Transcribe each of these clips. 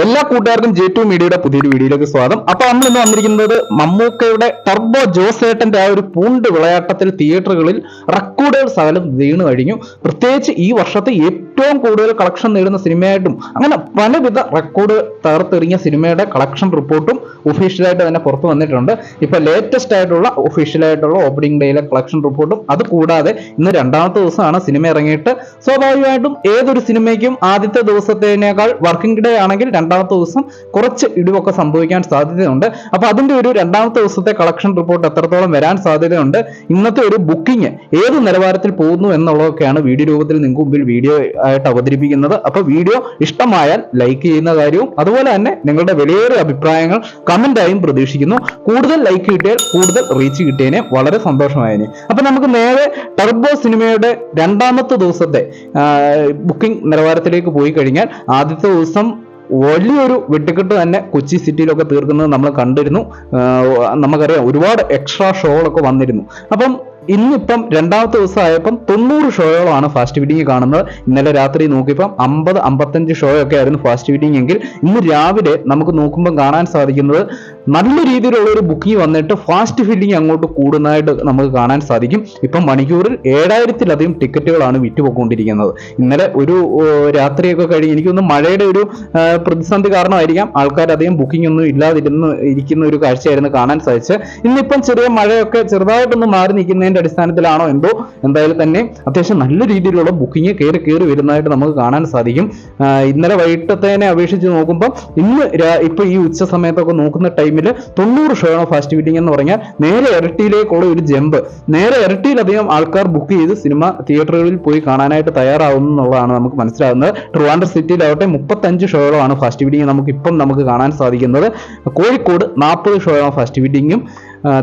എല്ലാ കൂട്ടുകാർക്കും J2 മീഡിയയുടെ പുതിയൊരു വീഡിയോയിലേക്ക് സ്വാഗതം. അപ്പൊ നമ്മൾ ഇന്ന് വന്നിരിക്കുന്നത് മമ്മൂക്കയുടെ ടർബോ ജോസേട്ടന്റെ ആ ഒരു പൂണ്ട് വിളയാട്ടത്തിൽ തിയേറ്ററുകളിൽ റെക്കോർഡുകൾ സകലം വീണു കഴിഞ്ഞു. പ്രത്യേകിച്ച് ഈ വർഷത്തെ ഏറ്റവും കൂടുതൽ കളക്ഷൻ നേടുന്ന സിനിമയായിട്ടും അങ്ങനെ പലവിധ റെക്കോർഡ് തകർത്തെറിഞ്ഞ സിനിമയുടെ കളക്ഷൻ റിപ്പോർട്ടും ഒഫീഷ്യലായിട്ട് തന്നെ പുറത്തു വന്നിട്ടുണ്ട്. ഇപ്പൊ ലേറ്റസ്റ്റ് ആയിട്ടുള്ള ഒഫീഷ്യലായിട്ടുള്ള ഓപ്പണിംഗ് ഡേയിലെ കളക്ഷൻ റിപ്പോർട്ടും അത് കൂടാതെ ഇന്ന് രണ്ടാമത്തെ ദിവസമാണ് സിനിമ ഇറങ്ങിയിട്ട്. സ്വാഭാവികമായിട്ടും ഏതൊരു സിനിമയ്ക്കും ആദ്യത്തെ ദിവസത്തേനേക്കാൾ വർക്കിംഗ് ഡേ ആണെങ്കിൽ രണ്ടാമത്തെ ദിവസം കുറച്ച് ഇടിവൊക്കെ സംഭവിക്കാൻ സാധ്യതയുണ്ട്. അപ്പൊ അതിന്റെ ഒരു രണ്ടാമത്തെ ദിവസത്തെ കളക്ഷൻ റിപ്പോർട്ട് എത്രത്തോളം വരാൻ സാധ്യതയുണ്ട്, ഇന്നത്തെ ഒരു ബുക്കിംഗ് ഏത് നിലവാരത്തിൽ പോകുന്നു എന്നുള്ളതൊക്കെയാണ് വീഡിയോ രൂപത്തിൽ നിങ്ങൾക്ക് മുമ്പിൽ വീഡിയോ ആയിട്ട് അവതരിപ്പിക്കുന്നത്. അപ്പൊ വീഡിയോ ഇഷ്ടമായാൽ ലൈക്ക് ചെയ്യുന്ന കാര്യവും അതുപോലെ തന്നെ നിങ്ങളുടെ വിലയേറിയ അഭിപ്രായങ്ങൾ കമന്റായും പ്രതീക്ഷിക്കുന്നു. കൂടുതൽ ലൈക്ക് കിട്ടിയാൽ കൂടുതൽ റീച്ച് കിട്ടിയതിനെ വളരെ സന്തോഷമായതിനെ. അപ്പൊ നമുക്ക് നേരെ ടർബോ സിനിമയുടെ രണ്ടാമത്തെ ദിവസത്തെ ബുക്കിംഗ് നിലവാരത്തിലേക്ക് പോയി കഴിഞ്ഞാൽ ആദ്യത്തെ ദിവസം വലിയൊരു വെട്ടിക്കെട്ട് തന്നെ കൊച്ചി സിറ്റിയിലൊക്കെ തീർക്കുന്നത് നമ്മൾ കണ്ടിരുന്നു. നമുക്കറിയാം ഒരുപാട് എക്സ്ട്രാ ഷോകളൊക്കെ വന്നിരുന്നു. അപ്പം ഇന്നിപ്പം രണ്ടാമത്തെ ദിവസം ആയപ്പം 90 ഷോകളാണ് ഫാസ്റ്റ് ഫീഡിങ് കാണുന്നത്. ഇന്നലെ രാത്രി നോക്കിയപ്പം 50-55 ഷോയൊക്കെ ആയിരുന്നു ഫാസ്റ്റ് ഫീഡിങ് എങ്കിൽ ഇന്ന് രാവിലെ നമുക്ക് നോക്കുമ്പോൾ കാണാൻ സാധിക്കുന്നത് നല്ല രീതിയിലുള്ള ഒരു ബുക്കിംഗ് വന്നിട്ട് ഫാസ്റ്റ് ഫീഡിങ് അങ്ങോട്ട് കൂടുന്നതായിട്ട് നമുക്ക് കാണാൻ സാധിക്കും. ഇപ്പം മണിക്കൂറിൽ 7000-ലധികം ടിക്കറ്റുകളാണ് വിറ്റുപോയിക്കൊണ്ടിരിക്കുന്നത്. ഇന്നലെ ഒരു രാത്രിയൊക്കെ കഴിഞ്ഞ് എനിക്കൊന്ന് മഴയുടെ ഒരു പ്രതിസന്ധി കാരണമായിരിക്കാം ആൾക്കാർ അധികം ബുക്കിംഗ് ഒന്നും ഇരിക്കുന്ന ഒരു കാഴ്ചയായിരുന്നു കാണാൻ സാധിച്ചത്. ഇന്നിപ്പം ചെറിയ മഴയൊക്കെ ചെറുതായിട്ടൊന്ന് മാറി നിൽക്കുന്നതിന്റെ അടിസ്ഥാനത്തിലാണോ എന്തോ എന്തായാലും തന്നെ അത്യാവശ്യം നല്ല രീതിയിലുള്ള ബുക്കിംഗ് കയറി വരുന്നതായിട്ട് നമുക്ക് കാണാൻ സാധിക്കും. ഇന്നലെ വൈകിട്ടത്തേനെ അപേക്ഷിച്ച് നോക്കുമ്പോൾ ഇന്ന് ഇപ്പൊ ഈ ഉച്ച സമയത്തൊക്കെ നോക്കുന്ന ടൈമിൽ 90 ഷോയാണ് ഫാസ്റ്റ് ഫീഡിങ് എന്ന് പറഞ്ഞാൽ നേരെ ഇരട്ടിയിലേക്കുള്ള ഒരു ജമ്പ്. നേരെ ഇരട്ടിയിലധികം ആൾക്കാർ ബുക്ക് ചെയ്ത് സിനിമ തിയേറ്ററുകളിൽ പോയി കാണാനായിട്ട് തയ്യാറാവുന്നു എന്നുള്ളതാണ് നമുക്ക് മനസ്സിലാകുന്നത്. ട്രിവാൻഡ്രം സിറ്റിയിലാവട്ടെ 35 ഷോകളാണ് ഫാസ്റ്റ് ഫീഡിങ് നമുക്ക് കാണാൻ സാധിക്കുന്നത്. കോഴിക്കോട് 40 ഷോയാണ് ഫാസ്റ്റ് ഫീഡിങ്ങും,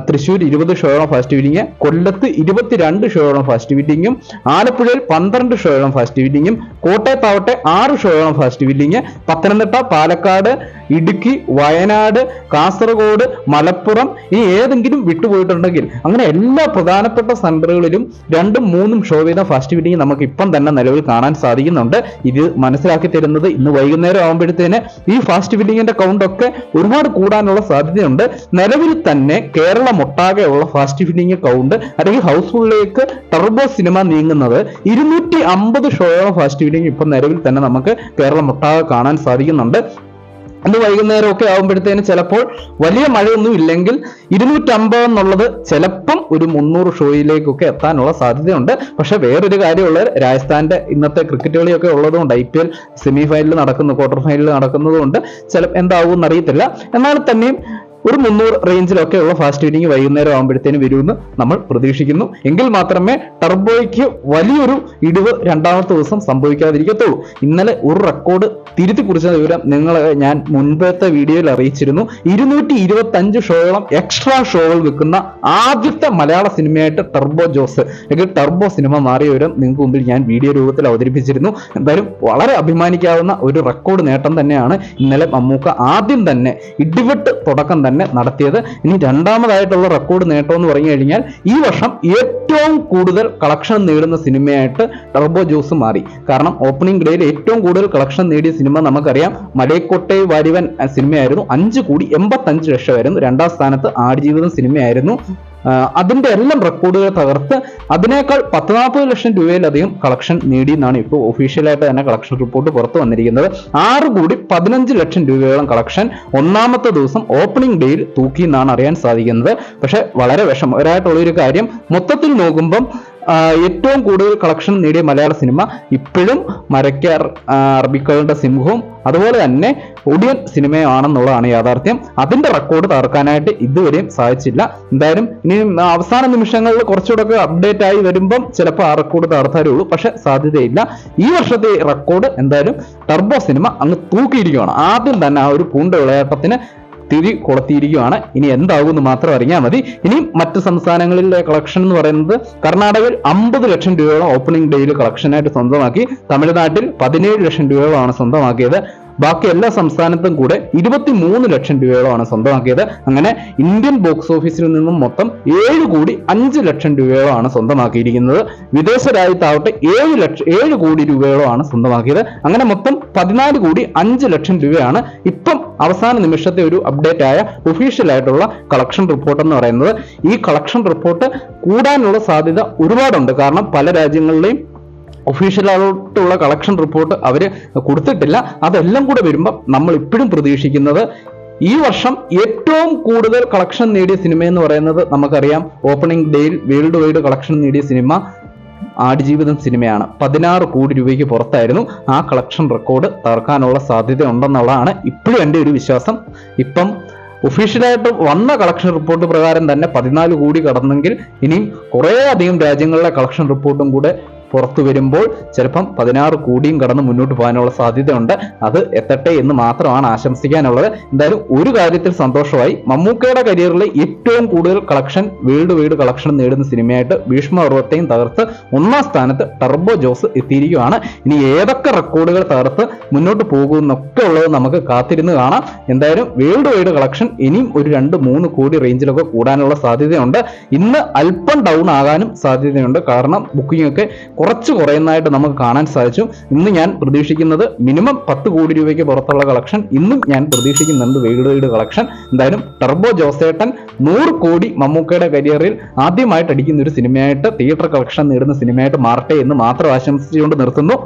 തൃശ്ശൂർ 20 ഷോയോളം ഫാസ്റ്റ് ഫീഡിങ്, കൊല്ലത്ത് 22 ഷോയോളം ഫാസ്റ്റ് ഫീഡിങ്ങും, ആലപ്പുഴയിൽ 12 ഷോയോളം ഫാസ്റ്റ് ഫീഡിങ്ങും, കോട്ടയത്താവട്ടെ 6 ഷോയോളം ഫാസ്റ്റ് ഫീഡിങ്, പത്തനംതിട്ട, പാലക്കാട്, ഇടുക്കി, വയനാട്, കാസർഗോഡ്, മലപ്പുറം ഇനി ഏതെങ്കിലും വിട്ടുപോയിട്ടുണ്ടെങ്കിൽ അങ്ങനെ എല്ലാ പ്രധാനപ്പെട്ട സെന്ററുകളിലും 2-3 ഷോ വീതം ഫാസ്റ്റ് ഫീഡിങ് നമുക്ക് ഇപ്പം തന്നെ നിലവിൽ കാണാൻ സാധിക്കുന്നുണ്ട്. ഇത് മനസ്സിലാക്കി തരുന്നത് ഇന്ന് വൈകുന്നേരം ആകുമ്പോഴത്തേന് ഈ ഫാസ്റ്റ് ഫീഡിങ്ങിന്റെ കൗണ്ട് ഒക്കെ ഒരുപാട് കൂടാനുള്ള സാധ്യതയുണ്ട്. നിലവിൽ തന്നെ കേരളമൊട്ടാകെയുള്ള ഫാസ്റ്റ് ഫീഡിങ് കൗണ്ട് അല്ലെങ്കിൽ ഹൗസ്ഫുള്ളിലേക്ക് ടർബോ സിനിമ നീങ്ങുന്നത് 250 ഷോയോളം ഫാസ്റ്റ് ഫീഡിങ് ഇപ്പം നിലവിൽ തന്നെ നമുക്ക് കേരളമൊട്ടാകെ കാണാൻ സാധിക്കുന്നുണ്ട്. അന്ന് വൈകുന്നേരമൊക്കെ ആകുമ്പോഴത്തേന് ചിലപ്പോൾ വലിയ മഴയൊന്നും ഇല്ലെങ്കിൽ 250 എന്നുള്ളത് ചിലപ്പം ഒരു 300 ഷോയിലേക്കൊക്കെ എത്താനുള്ള സാധ്യതയുണ്ട്. പക്ഷെ വേറൊരു കാര്യമുള്ളത് രാജസ്ഥാന്റെ ഇന്നത്തെ ക്രിക്കറ്റ് കളിയൊക്കെ ഉള്ളതുകൊണ്ട് IPL സെമി ഫൈനൽ നടക്കുന്നു, ക്വാർട്ടർ ഫൈനൽ നടക്കുന്നതുകൊണ്ട് എന്താവും എന്നറിയത്തില്ല. എന്നാൽ തന്നെയും ഒരു 300 റേഞ്ചിലൊക്കെയുള്ള ഫാസ്റ്റ് ഫീഡിങ് വൈകുന്നേരം ആകുമ്പോഴത്തേന് വരുമെന്ന് നമ്മൾ പ്രതീക്ഷിക്കുന്നു. എങ്കിൽ മാത്രമേ ടർബോയ്ക്ക് വലിയൊരു ഇടിവ് രണ്ടാമത്തെ ദിവസം സംഭവിക്കാതിരിക്കത്തുള്ളൂ. ഇന്നലെ ഒരു റെക്കോർഡ് തിരുത്തി കുറിച്ച വിവരം ഞാൻ മുൻപത്തെ വീഡിയോയിൽ അറിയിച്ചിരുന്നു. 225 ഷോയോളം എക്സ്ട്രാ ഷോകൾ വെക്കുന്ന ആദ്യത്തെ മലയാള സിനിമയായിട്ട് ടർബോ ജോസ് അല്ലെങ്കിൽ ടർബോ സിനിമ മാറിയ വിവരം നിങ്ങൾക്ക് മുമ്പിൽ ഞാൻ വീഡിയോ രൂപത്തിൽ അവതരിപ്പിച്ചിരുന്നു. എന്തായാലും വളരെ അഭിമാനിക്കാവുന്ന ഒരു റെക്കോർഡ് നേട്ടം തന്നെയാണ് ഇന്നലെ മമ്മൂക്ക ആദ്യം തന്നെ ഇടിവെട്ട് തുടക്കം തന്നെ നടത്തിയത്. ഇനി രണ്ടാമതായിട്ടുള്ള റെക്കോർഡ് നേട്ടം എന്ന് പറഞ്ഞു കഴിഞ്ഞാൽ ഈ വർഷം ഏറ്റവും കൂടുതൽ കളക്ഷൻ നേടുന്ന സിനിമയായിട്ട് ടർബോ ജോസ് മാറി. കാരണം ഓപ്പണിംഗ് ഡേയിൽ ഏറ്റവും കൂടുതൽ കളക്ഷൻ നേടിയ സിനിമ നമുക്കറിയാം മലയക്കോട്ടെ വാരിവൻ സിനിമയായിരുന്നു. 5,85,00,000 രണ്ടാം സ്ഥാനത്ത് ആടുജീവിതം സിനിമയായിരുന്നു. അതിന്റെ എല്ലാം റെക്കോർഡുകൾ തകർത്ത് അതിനേക്കാൾ 10-40 ലക്ഷം രൂപയിലധികം കളക്ഷൻ നേടി എന്നാണ് ഇപ്പോൾ ഒഫീഷ്യലായിട്ട് തന്നെ കളക്ഷൻ റിപ്പോർട്ട് പുറത്തു വന്നിരിക്കുന്നത്. 6,15 ലക്ഷം രൂപയോളം കളക്ഷൻ ഒന്നാമത്തെ ദിവസം ഓപ്പണിംഗ് ഡേയിൽ തൂക്കി എന്നാണ് അറിയാൻ സാധിക്കുന്നത്. പക്ഷെ വളരെ വിഷമകരമായിട്ടുള്ള ഒരു കാര്യം, മൊത്തത്തിൽ നോക്കുമ്പം ഏറ്റവും കൂടുതൽ കളക്ഷൻ നേടിയ മലയാള സിനിമ ഇപ്പോഴും മരക്കാർ, അറബിക്കളുടെ സിംഹവും അതുപോലെ തന്നെ ഒടിയൻ സിനിമയാണെന്നുള്ളതാണ് യാഥാർത്ഥ്യം. അതിന്റെ റെക്കോർഡ് തകർക്കാനായിട്ട് ഇതുവരെയും സാധിച്ചില്ല. എന്തായാലും ഇനി അവസാന നിമിഷങ്ങളിൽ കുറച്ചുകൂടെ അപ്ഡേറ്റ് ആയി വരുമ്പം ചിലപ്പോൾ ആ റെക്കോർഡ് തകർത്താലേ ഉള്ളൂ. പക്ഷെ സാധ്യതയില്ല. ഈ വർഷത്തെ റെക്കോർഡ് എന്തായാലും ടർബോ സിനിമ അങ്ങ് തൂക്കിയിരിക്കുകയാണ്. ആദ്യം തന്നെ ആ ഒരു പൂണ്ട വിളയാട്ടത്തിന് തിരി കൊളുത്തിയിരിക്കുകയാണ്. ഇനി എന്താകുമെന്ന് മാത്രം അറിഞ്ഞാൽ മതി. ഇനി മറ്റ് സംസ്ഥാനങ്ങളിലെ കളക്ഷൻ എന്ന് പറയുന്നത് കർണാടകയിൽ 50 ലക്ഷം രൂപയോളം ഓപ്പണിംഗ് ഡേയിൽ കളക്ഷനായിട്ട് സ്വന്തമാക്കി. തമിഴ്നാട്ടിൽ 17 ലക്ഷം രൂപയോളമാണ് സ്വന്തമാക്കിയത്. ബാക്കി എല്ലാ സംസ്ഥാനത്തും കൂടെ 23 ലക്ഷം രൂപയോളമാണ് സ്വന്തമാക്കിയത്. അങ്ങനെ ഇന്ത്യൻ ബോക്സ് ഓഫീസിൽ നിന്നും മൊത്തം 7,05,00,000 രൂപയോളമാണ് സ്വന്തമാക്കിയിരിക്കുന്നത്. വിദേശ രാജ്യത്താവട്ടെ 7 കോടി രൂപയോളമാണ് സ്വന്തമാക്കിയത്. അങ്ങനെ മൊത്തം 14,05,00,000 രൂപയാണ് ഇപ്പം അവസാന നിമിഷത്തെ ഒരു അപ്ഡേറ്റ് ആയ ഒഫീഷ്യൽ ആയിട്ടുള്ള കളക്ഷൻ റിപ്പോർട്ട് എന്ന് പറയുന്നത്. ഈ കളക്ഷൻ റിപ്പോർട്ട് കൂടാനുള്ള സാധ്യത ഒരുപാടുണ്ട്. കാരണം പല രാജ്യങ്ങളിലെയും ഒഫീഷ്യലായിട്ടുള്ള കളക്ഷൻ റിപ്പോർട്ട് അവർ കൊടുത്തിട്ടില്ല. അതെല്ലാം കൂടെ വരുമ്പോൾ നമ്മൾ ഇപ്പോഴും പ്രതീക്ഷിക്കുന്നത് ഈ വർഷം ഏറ്റവും കൂടുതൽ കളക്ഷൻ നേടിയ സിനിമ എന്ന് പറയുന്നത് നമുക്കറിയാം. ഓപ്പണിംഗ് ഡേയിൽ വേൾഡ് വൈഡ് കളക്ഷൻ നേടിയ സിനിമ ആടുജീവിതം സിനിമയാണ്. 16 കോടി രൂപയ്ക്ക് പുറത്തായിരുന്നു. ആ കളക്ഷൻ റെക്കോർഡ് തകർക്കാനുള്ള സാധ്യത ഉണ്ടെന്നുള്ളതാണ് ഇപ്പോഴും എൻ്റെ ഒരു വിശ്വാസം. ഇപ്പം ഒഫീഷ്യലായിട്ട് വന്ന കളക്ഷൻ റിപ്പോർട്ട് പ്രകാരം തന്നെ 14 കോടി കടന്നെങ്കിൽ ഇനിയും കുറേ അധികം രാജ്യങ്ങളിലെ കളക്ഷൻ റിപ്പോർട്ടും കൂടെ പുറത്തു വരുമ്പോൾ ചിലപ്പം 16 കോടിയും കടന്ന് മുന്നോട്ട് പോകാനുള്ള സാധ്യതയുണ്ട്. അത് എത്തട്ടെ എന്ന് മാത്രമാണ് ആശംസിക്കാനുള്ളത്. എന്തായാലും ഒരു കാര്യത്തിൽ സന്തോഷമായി. മമ്മൂക്കയുടെ കരിയറിലെ ഏറ്റവും കൂടുതൽ കളക്ഷൻ വേൾഡ് വൈഡ് കളക്ഷൻ നേടുന്ന സിനിമയായിട്ട് ഭീഷ്മപർവ്വത്തെയും തകർത്ത് 1ാം സ്ഥാനത്ത് ടർബോ ജോസ് എത്തിയിരിക്കുകയാണ്. ഇനി ഏതൊക്കെ റെക്കോർഡുകൾ തകർത്ത് മുന്നോട്ട് പോകുമെന്നൊക്കെ ഉള്ളത് നമുക്ക് കാത്തിരുന്ന് കാണാം. എന്തായാലും വേൾഡ് വൈഡ് കളക്ഷൻ ഇനിയും ഒരു 2-3 കോടി റേഞ്ചിലൊക്കെ കൂടാനുള്ള സാധ്യതയുണ്ട്. ഇന്ന് അല്പം ഡൗൺ ആകാനും സാധ്യതയുണ്ട്. കാരണം ബുക്കിംഗ് ഒക്കെ കുറച്ച് കുറയുന്നതായിട്ട് നമുക്ക് കാണാൻ സാധിച്ചു. ഇന്ന് ഞാൻ പ്രതീക്ഷിക്കുന്നത് മിനിമം 10 കോടി രൂപയ്ക്ക് പുറത്തുള്ള കളക്ഷൻ ഇന്നും ഞാൻ പ്രതീക്ഷിക്കുന്നുണ്ട് വേൾഡ് വൈഡ് കളക്ഷൻ. എന്തായാലും ടർബോ ജോസേട്ടൻ 100 കോടി മമ്മൂക്കയുടെ കരിയറിൽ ആദ്യമായിട്ട് അടിക്കുന്ന ഒരു സിനിമയായിട്ട് തിയേറ്റർ കളക്ഷൻ നേടുന്ന സിനിമയായിട്ട് മാറട്ടെ എന്ന് മാത്രം ആശംസിച്ചുകൊണ്ട് നിർത്തുന്നു.